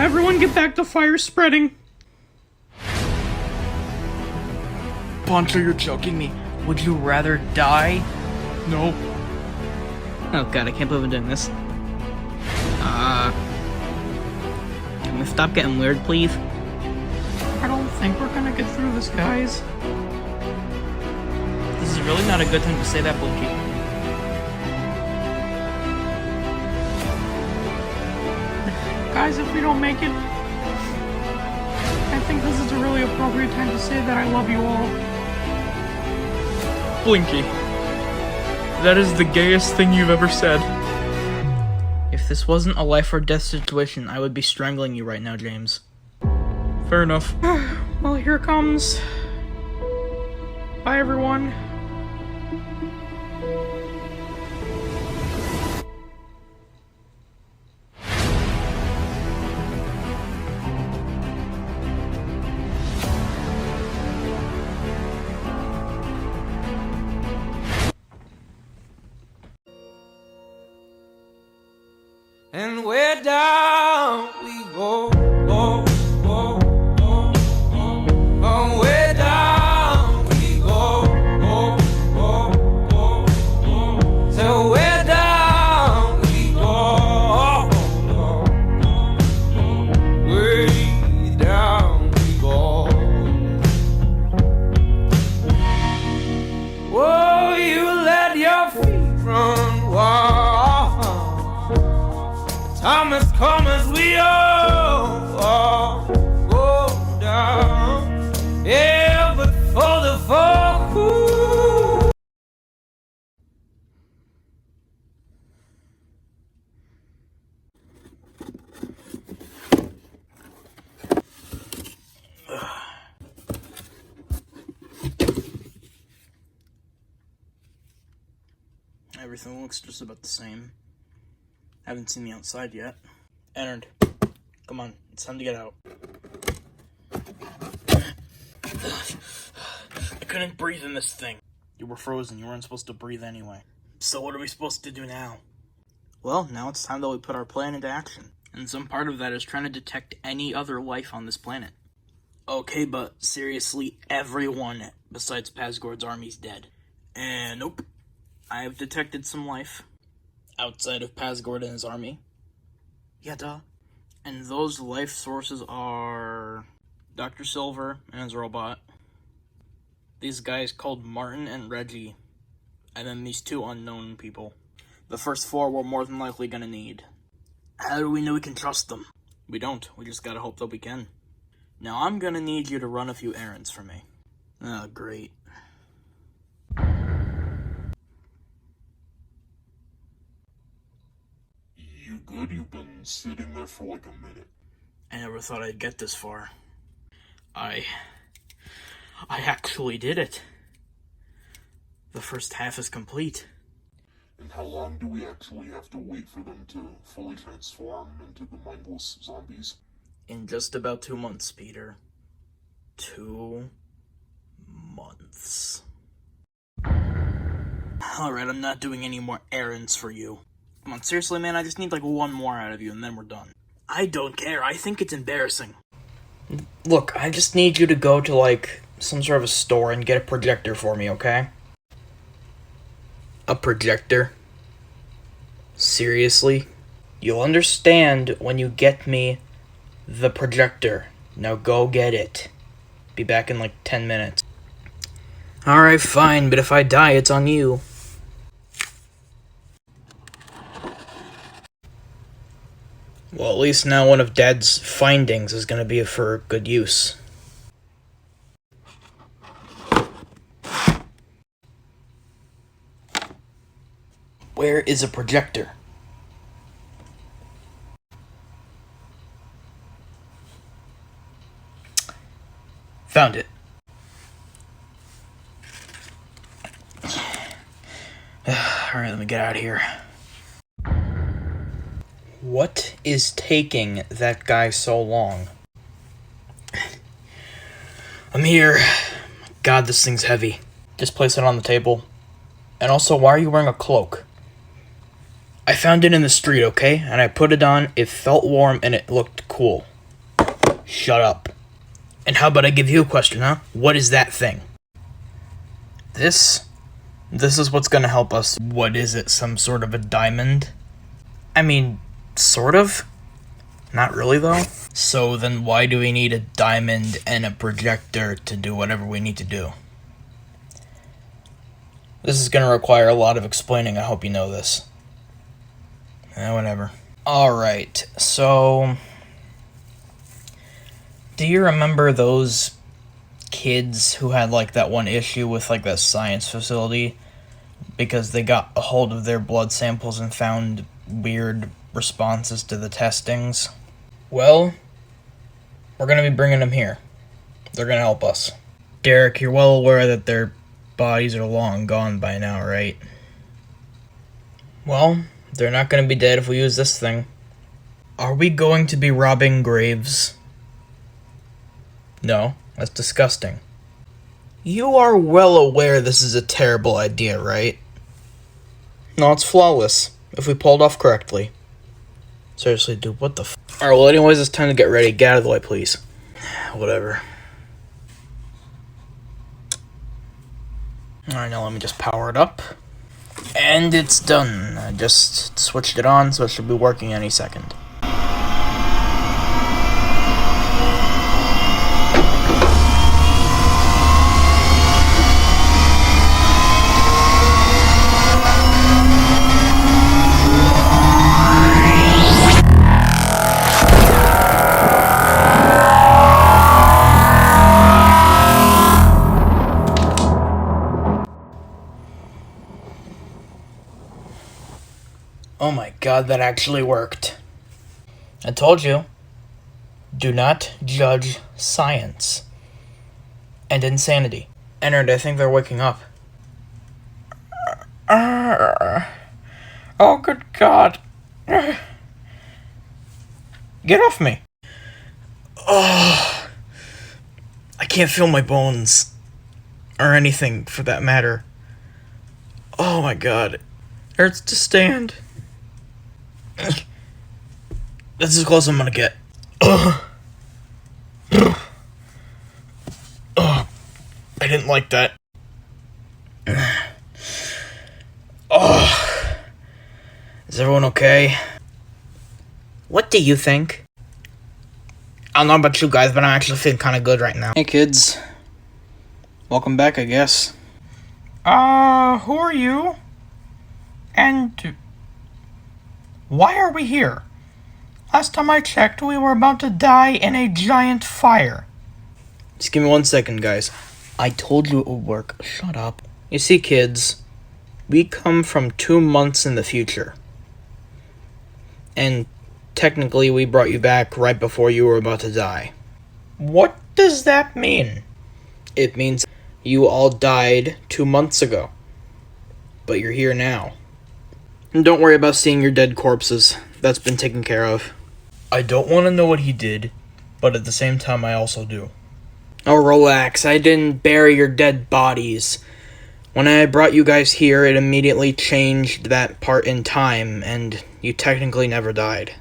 Everyone get back to fire spreading. Poncho, you're joking me. Would you rather die? No. Oh god, I can't believe I'm doing this. Can we stop getting weird, please? I don't think we're gonna get through this, guys. This is really not a good time to say that, Blinky. Guys, if we don't make it, I think this is a really appropriate time to say that I love you all. Blinky, that is the gayest thing you've ever said. If this wasn't a life or death situation, I would be strangling you right now, James. Fair enough. Well, here it comes. Bye, everyone. And where down we go, go, go, go, go. Oh, where down we go, go, go, go, go. So where down we go, go, go, go. Way down we go. Oh, you let your feet run wild. Time has come as we all go down. Yeah, but for the folk who... Everything looks just about the same. Haven't seen the outside yet. Ennard, come on, it's time to get out. I couldn't breathe in this thing. You were frozen, you weren't supposed to breathe anyway. So what are we supposed to do now? Well, now it's time that we put our plan into action. And some part of that is trying to detect any other life on this planet. Okay, but seriously, everyone besides PazGord's army's dead. And nope, I have detected some life. Outside of PazGord and his army. Yeah, duh. And those life sources are Dr. Silver and his robot. These guys called Martin and Reggie. And then these two unknown people. The first four we're more than likely gonna need. How do we know we can trust them? We don't. We just gotta hope that we can. Now I'm gonna need you to run a few errands for me. Oh, great. Good, you've been sitting there for like a minute. I never thought I'd get this far. I actually did it. The first half is complete. And how long do we actually have to wait for them to fully transform into the mindless zombies? In just about 2 months, Peter. 2 months. Alright, I'm not doing any more errands for you. Come on, seriously, man, I just need like one more out of you and then we're done. I don't care, I think it's embarrassing. Look, I just need you to go to like some sort of a store and get a projector for me, okay? A projector? Seriously? You'll understand when you get me the projector. Now go get it. Be back in like 10 minutes. Alright, fine, but if I die, it's on you. Well, at least now one of Dad's findings is going to be for good use. Where is a projector? Found it. Alright, let me get out of here. What is taking that guy so long? I'm here. God, this thing's heavy. Just place it on the table. And also, why are you wearing a cloak? I found it in the street, okay? And I put it on, it felt warm, and it looked cool. Shut up. And how about I give you a question, huh? What is that thing? This is what's gonna help us. What is it, some sort of a diamond? I mean, sort of. Not really, though. So then why do we need a diamond and a projector to do whatever we need to do? This is gonna require a lot of explaining, I hope you know this. Whatever. Alright, so... do you remember those kids who had, like, that one issue with, like, that science facility? Because they got a hold of their blood samples and found weird responses to the testings? Well, we're gonna be bringing them here. They're gonna help us. Derek, you're well aware that their bodies are long gone by now, right? Well, they're not gonna be dead if we use this thing. Are we going to be robbing graves? No, that's disgusting. You are well aware this is a terrible idea, right? No, it's flawless, if we pulled off correctly. Seriously, dude, what the f- Alright, well anyways, it's time to get ready. Get out of the way, please. Whatever. Alright, now let me just power it up. And it's done. I just switched it on, so it should be working any second. Oh my god, that actually worked. I told you. Do not judge science. And insanity. Ennard, I think they're waking up. Oh, good God. Get off me. Oh, I can't feel my bones. Or anything, for that matter. Oh my god. It hurts to stand. That's as close as I'm gonna get. I didn't like that. Oh. Is everyone okay? What do you think? I don't know about you guys, but I'm actually feeling kind of good right now. Hey kids. Welcome back, I guess. Who are you? And why are we here? Last time I checked, we were about to die in a giant fire. Just give me 1 second, guys. I told you it would work. Shut up. You see, kids, we come from 2 months in the future. And technically, we brought you back right before you were about to die. What does that mean? It means you all died 2 months ago. But you're here now. And don't worry about seeing your dead corpses. That's been taken care of. I don't want to know what he did, but at the same time I also do. Oh, relax. I didn't bury your dead bodies. When I brought you guys here, it immediately changed that part in time, and you technically never died.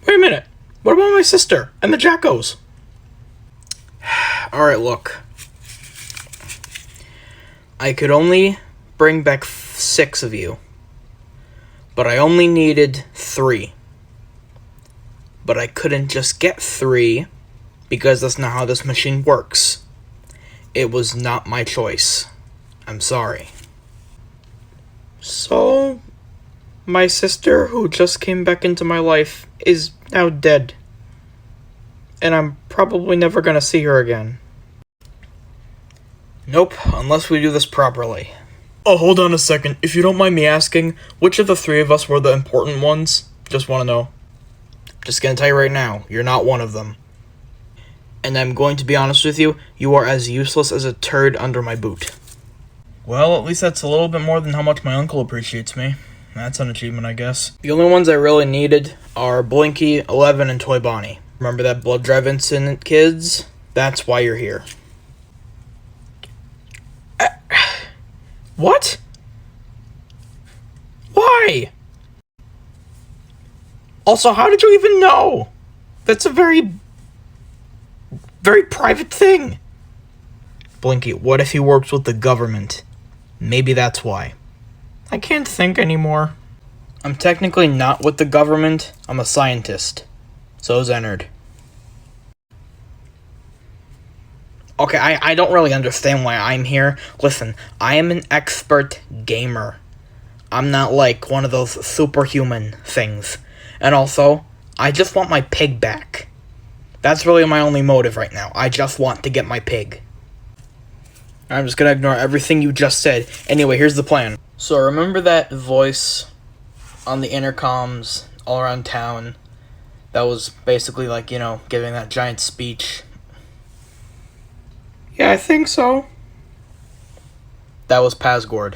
Wait a minute. What about my sister and the Jackos? Alright, look. I could only bring back 6 of you. But I only needed 3. But I couldn't just get 3, because that's not how this machine works. It was not my choice. I'm sorry. So, my sister, who just came back into my life, is now dead. And I'm probably never gonna see her again. Nope, unless we do this properly. Oh, hold on a second. If you don't mind me asking, which of the 3 of us were the important ones? Just want to know. Just gonna tell you right now, you're not one of them. And I'm going to be honest with you, you are as useless as a turd under my boot. Well, at least that's a little bit more than how much my uncle appreciates me. That's an achievement, I guess. The only ones I really needed are Blinky, 11, and Toy Bonnie. Remember that blood drive incident, kids? That's why you're here. What? Why? Also, how did you even know? That's a very private thing. Blinky, what if he works with the government? Maybe that's why. I can't think anymore. I'm technically not with the government. I'm a scientist. So is Ennard. Okay, I don't really understand why I'm here. Listen, I am an expert gamer. I'm not like one of those superhuman things. And also, I just want my pig back. That's really my only motive right now. I just want to get my pig. I'm just gonna ignore everything you just said. Anyway, here's the plan. So remember that voice on the intercoms all around town that was basically like, you know, giving that giant speech? Yeah, I think so. That was PazGord.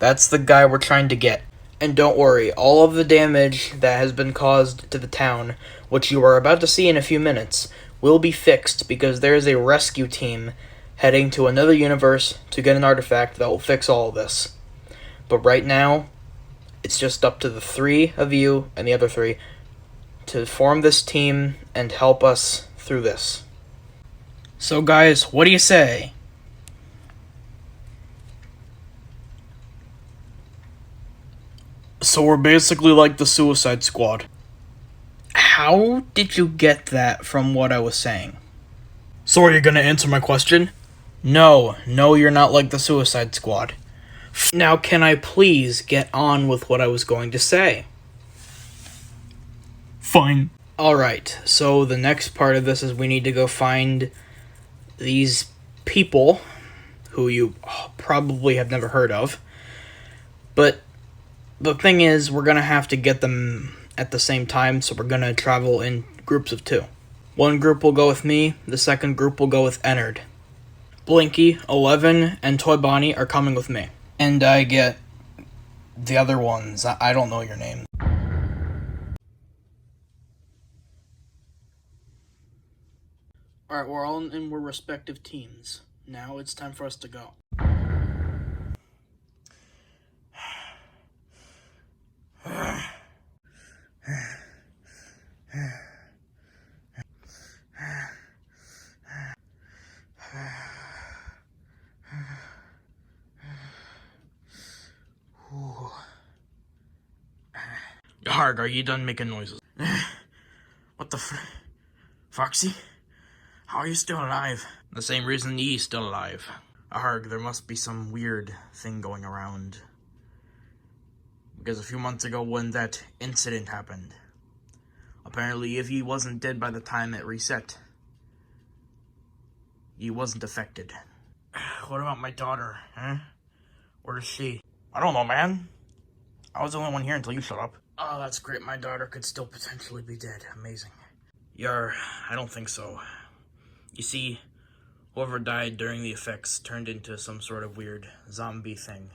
That's the guy we're trying to get. And don't worry, all of the damage that has been caused to the town, which you are about to see in a few minutes, will be fixed because there is a rescue team heading to another universe to get an artifact that will fix all of this. But right now, it's just up to the three of you and the other three to form this team and help us through this. So guys, what do you say? So we're basically like the Suicide Squad. How did you get that from what I was saying? So are you gonna answer my question? No, you're not like the Suicide Squad. Now can I please get on with what I was going to say? Fine. Alright, so the next part of this is we need to go find these people who you probably have never heard of. But the thing is, we're gonna have to get them at the same time, so we're gonna travel in groups of 2. One group will go with me, the second group will go with Ennard. Blinky, 11, and Toy Bonnie are coming with me. And I get the other ones. I don't know your name. Alright, we're all in our respective teams. Now it's time for us to go. Harg, are you done making noises? What the Foxy? How are you still alive? The same reason he's still alive. Harg, there must be some weird thing going around. Because a few months ago when that incident happened, apparently if he wasn't dead by the time it reset, he wasn't affected. What about my daughter, huh? Where is she? I don't know, man. I was the only one here until you showed up. Oh, that's great. My daughter could still potentially be dead. Amazing. I don't think so. You see, whoever died during the effects turned into some sort of weird zombie thing.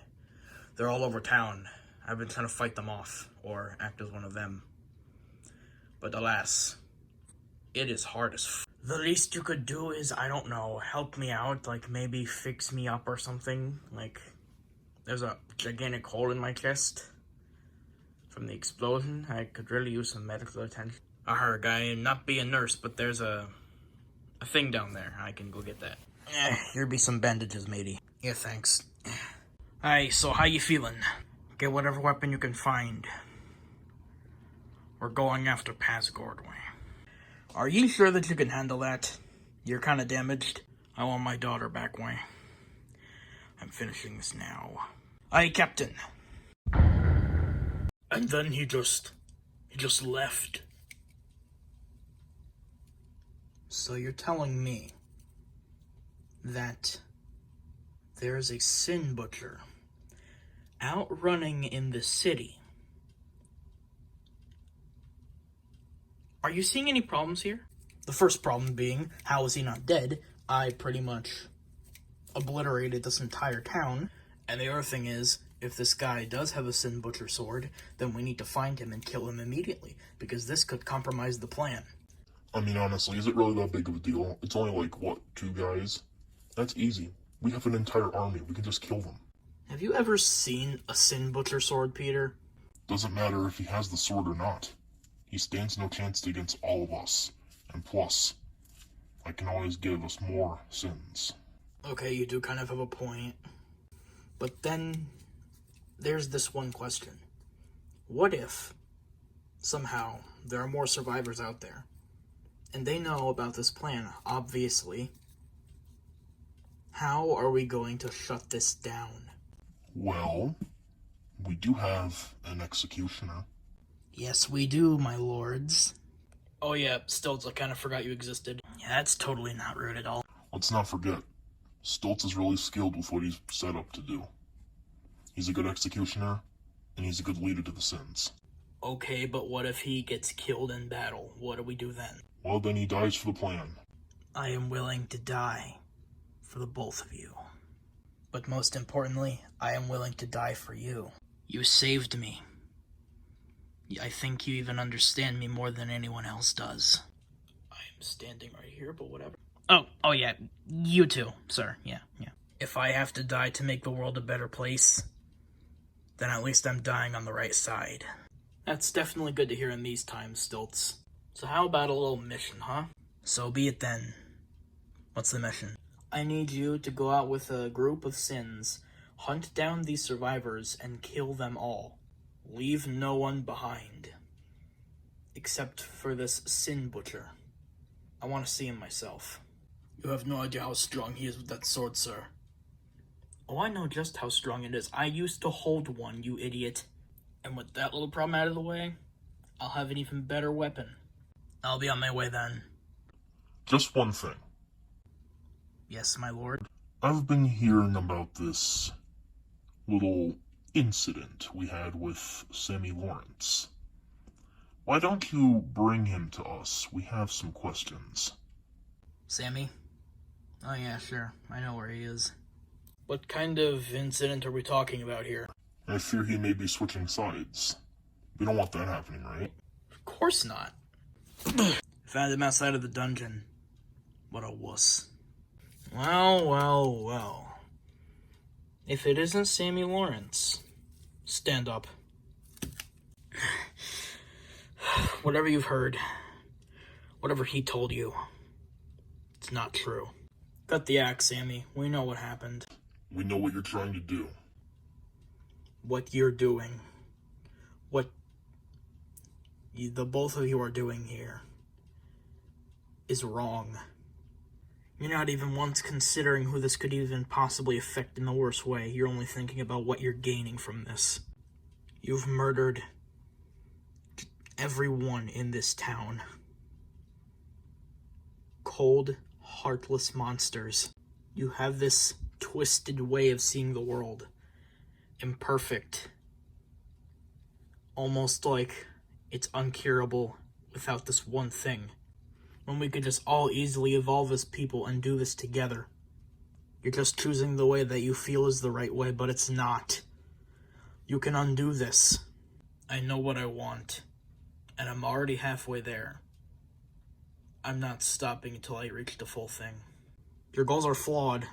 They're all over town. I've been trying to fight them off, or act as one of them. But alas, it is hard as The least you could do is, I don't know, help me out, like maybe fix me up or something. Like, there's a gigantic hole in my chest from the explosion. I could really use some medical attention. I heard, I am not be a nurse, but there's a thing down there. I can go get that. Here be some bandages, matey. Yeah, thanks. Hey, so how you feeling? Get whatever weapon you can find. We're going after PazGord way. Are you sure that you can handle that? You're kind of damaged. I want my daughter back way. I'm finishing this now. Aye, Captain. And then he just left. So you're telling me that there's a sin butcher outrunning in the city? Are you seeing any problems here? The first problem being, how is he not dead? I pretty much obliterated this entire town. And the other thing is, if this guy does have a Sin Butcher sword, then we need to find him and kill him immediately, because this could compromise the plan. I mean, honestly, is it really that big of a deal? It's only like, what, 2 guys? That's easy. We have an entire army. We can just kill them. Have you ever seen a Sin Butcher sword, Peter? Doesn't matter if he has the sword or not. He stands no chance against all of us. And plus, I can always give us more sins. Okay, you do kind of have a point. But then, there's this one question. What if, somehow, there are more survivors out there, and they know about this plan, obviously? How are we going to shut this down? Well, we do have an executioner. Yes, we do, my lords. Oh yeah, Stilts, I kind of forgot you existed. Yeah, that's totally not rude at all. Let's not forget, Stilts is really skilled with what he's set up to do. He's a good executioner, and he's a good leader to the sins. Okay, but what if he gets killed in battle? What do we do then? Well, then he dies for the plan. I am willing to die for the both of you. But most importantly, I am willing to die for you. You saved me. I think you even understand me more than anyone else does. I am standing right here, but whatever. Oh yeah, you too, sir. Yeah. If I have to die to make the world a better place, then at least I'm dying on the right side. That's definitely good to hear in these times, Stilts. So how about a little mission, huh? So be it then. What's the mission? I need you to go out with a group of sins, hunt down these survivors, and kill them all. Leave no one behind. Except for this sin butcher. I want to see him myself. You have no idea how strong he is with that sword, sir. Oh, I know just how strong it is. I used to hold one, you idiot. And with that little problem out of the way, I'll have an even better weapon. I'll be on my way then. Just one thing. Yes, my lord? I've been hearing about this little incident we had with Sammy Lawrence. Why don't you bring him to us? We have some questions. Sammy? Oh yeah, sure. I know where he is. What kind of incident are we talking about here? I fear he may be switching sides. We don't want that happening, right? Of course not. Found him outside of the dungeon. What a wuss. Well. If it isn't Sammy Lawrence, stand up. Whatever you've heard, whatever he told you, it's not true. Cut the axe, Sammy. We know what happened. We know what you're trying to do. What you're doing. What the both of you are doing here is wrong. You're not even once considering who this could even possibly affect in the worst way. You're only thinking about what you're gaining from this. You've murdered everyone in this town. Cold, heartless monsters. You have this twisted way of seeing the world. Imperfect. Almost like it's uncurable without this one thing. When we could just all easily evolve as people and do this together. You're just choosing the way that you feel is the right way, but it's not. You can undo this. I know what I want, and I'm already halfway there. I'm not stopping until I reach the full thing. Your goals are flawed.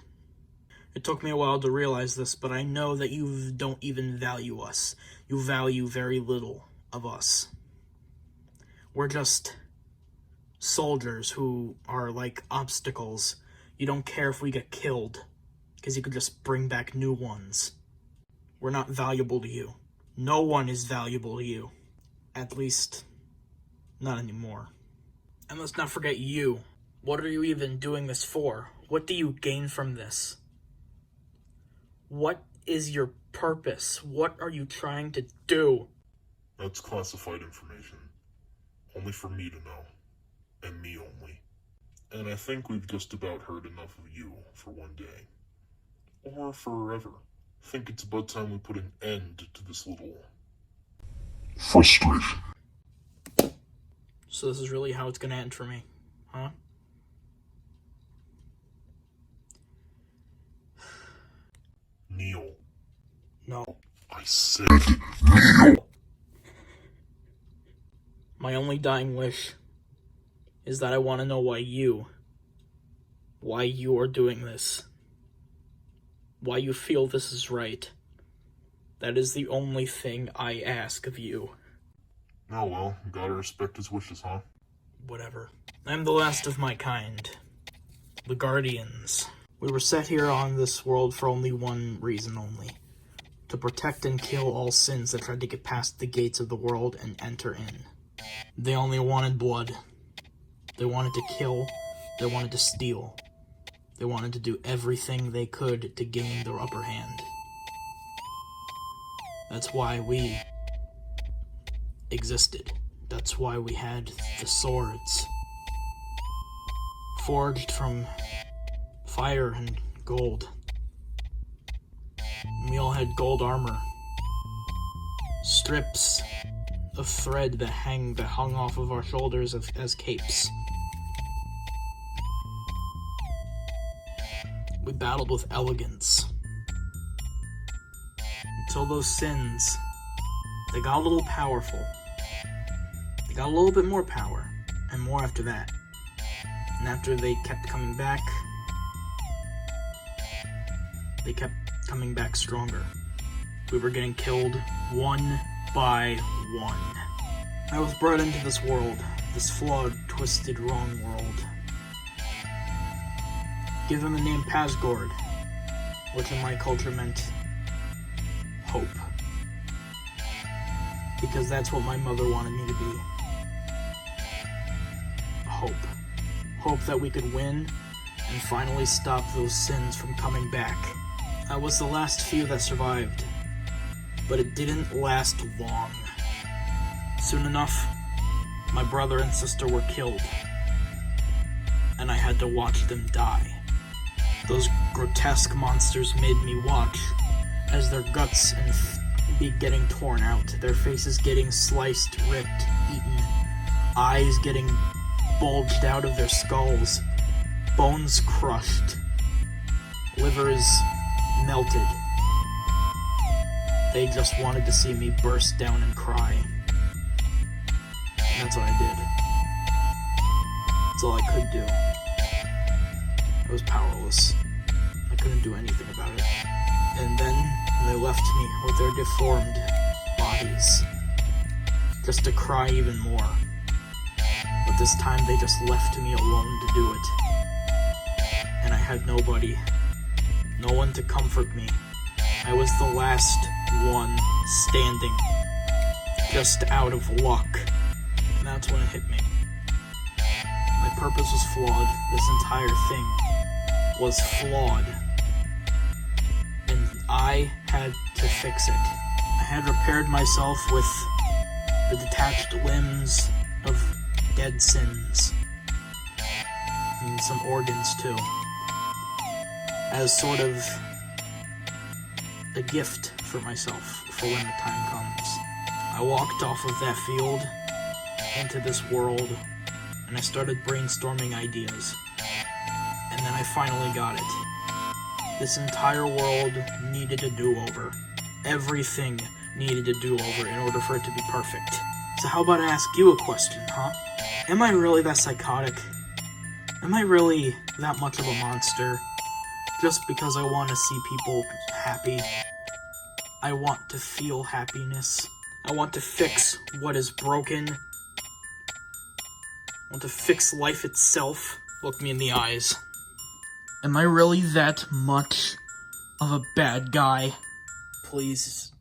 It took me a while to realize this, but I know that you don't even value us. You value very little of us. We're just soldiers who are like obstacles. You don't care if we get killed, because you could just bring back new ones. We're not valuable to you. No one is valuable to you. At least, not anymore. And let's not forget you. What are you even doing this for? What do you gain from this? What is your purpose? What are you trying to do? That's classified information. Only for me to know. And me only. And I think we've just about heard enough of you for one day. Or forever. I think it's about time we put an end to this little frustration. So this is really how it's gonna end for me, huh? Neil. No. I said Neil! My only dying wish is that I want to know why you are doing this. Why you feel this is right. That is the only thing I ask of you. Oh well, gotta respect his wishes, huh? Whatever. I'm the last of my kind. The Guardians. We were set here on this world for only one reason only. To protect and kill all sins that tried to get past the gates of the world and enter in. They only wanted blood. They wanted to kill. They wanted to steal. They wanted to do everything they could to gain their upper hand. That's why we existed. That's why we had the swords. Forged from fire and gold. We all had gold armor. Strips of thread that hung off of our shoulders as capes. We battled with elegance. Until those sins, they got a little powerful. They got a little bit more power, and more after that. And after they kept coming back, they kept coming back stronger. We were getting killed one by one. I was brought into this world, this flawed, twisted, wrong world. Given the name PazGord, which in my culture meant hope. Because that's what my mother wanted me to be. Hope. Hope that we could win and finally stop those sins from coming back. I was the last few that survived, but it didn't last long. Soon enough, my brother and sister were killed, and I had to watch them die. Those grotesque monsters made me watch as their guts be getting torn out, their faces getting sliced, ripped, eaten, eyes getting bulged out of their skulls, bones crushed, livers melted. They just wanted to see me burst down and cry. And that's what I did. That's all I could do. I was powerless. I couldn't do anything about it. And then they left me with their deformed bodies, just to cry even more. But this time they just left me alone to do it. And I had nobody. No one to comfort me. I was the last one standing. Just out of luck. And that's when it hit me. My purpose was flawed. This entire thing was flawed. And I had to fix it. I had repaired myself with the detached limbs of dead sins. And some organs too. As sort of a gift for myself for when the time comes. I walked off of that field into this world and I started brainstorming ideas. And then I finally got it. This entire world needed a do-over. Everything needed a do-over in order for it to be perfect. So how about I ask you a question, huh? Am I really that psychotic? Am I really that much of a monster? Just because I want to see people happy. I want to feel happiness. I want to fix what is broken. I want to fix life itself. Look me in the eyes. Am I really that much of a bad guy? Please,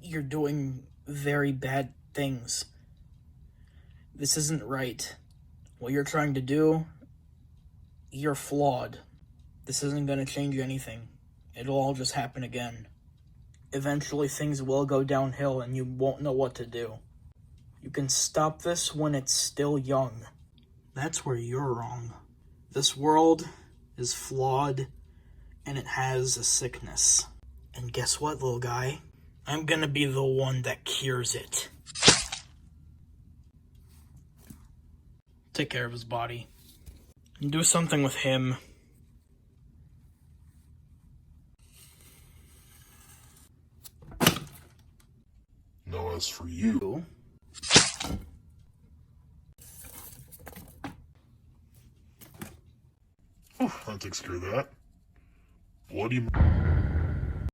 you're doing very bad things. This isn't right. What you're trying to do, you're flawed. This isn't gonna change anything. It'll all just happen again. Eventually things will go downhill and you won't know what to do. You can stop this when it's still young. That's where you're wrong. This world is flawed and it has a sickness. And guess what, little guy? I'm gonna be the one that cures it. Take care of his body. And do something with him. Now as for you... That takes care of that. What do you...